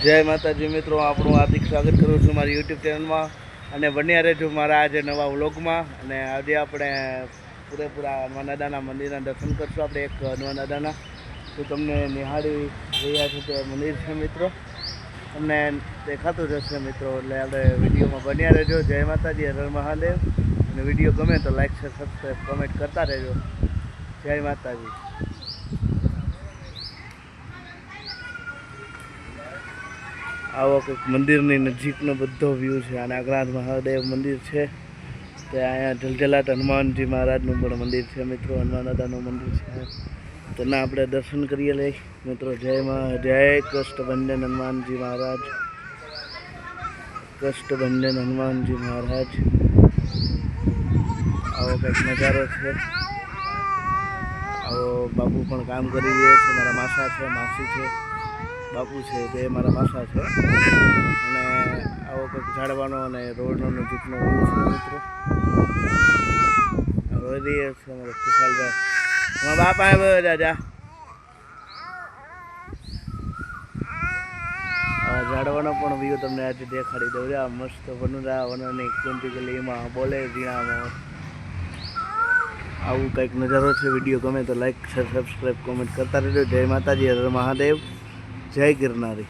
જય માતાજી મિત્રો, આપણું હાર્દિક સ્વાગત કરું છું મારી યુટ્યુબ ચેનલમાં અને બન્યા રહેજો મારા આજે નવા વ્લોગમાં। અને આજે આપણે પૂરેપૂરા હનુમાન દાદાના મંદિરના દર્શન કરશું। આપણે એક હનુમાન દાદાના તો તમને નિહાળી રહ્યા છે તે મંદિર છે મિત્રો, તમને દેખાતું જશે મિત્રો, એટલે આપણે વિડીયોમાં બન્યા રહેજો। જય માતાજી, હર હર મહાદેવ। અને વિડીયો ગમે તો લાઈક શેર સબસ્ક્રાઈબ કમેન્ટ કરતા રહેજો। જય માતાજી। આવો કંઈક મંદિરની નજીકનો બધો વ્યૂ છે। આ નાગનાથ મહાદેવ મંદિર છે, તે અહીંયા જલજલાટ હનુમાનજી મહારાજનું પણ મંદિર છે મિત્રો, હનુમાન દાદાનું મંદિર છે, તેના આપણે દર્શન કરીએ લઈ મિત્રો। જય કષ્ટભંજન હનુમાનજી મહારાજ, કષ્ટભંજન હનુમાનજી મહારાજ। આવો કંઈક નજારો છે। આવો બાપુ પણ કામ કરી રહ્યા છે, મારા માસા છે, માસી છે, બાપુ છે, બે મારા માસા છે। અને આવો કંઈક ઝાડવાનો અને રોડનો નજીકનો વ્યૂ છે મિત્રો। રોઈ રહીએ છે અમારે ખુશાલભાઈ, મારા બાપ આવ્યો દાદા। ઝાડવાનો પણ વ્યૂ તમને આજે દેખાડી દઉં। આ મસ્ત વનરા વનની કુંતી ગલીમાં બોલે ઝીણામાં આવું કંઈક નજારો છે। વિડીયો ગમે તો લાઈક શેર સબસ્ક્રાઈબ કોમેન્ટ કરતા રહેજો। જય માતાજી, હર હર મહાદેવ, જય ગિરનારી।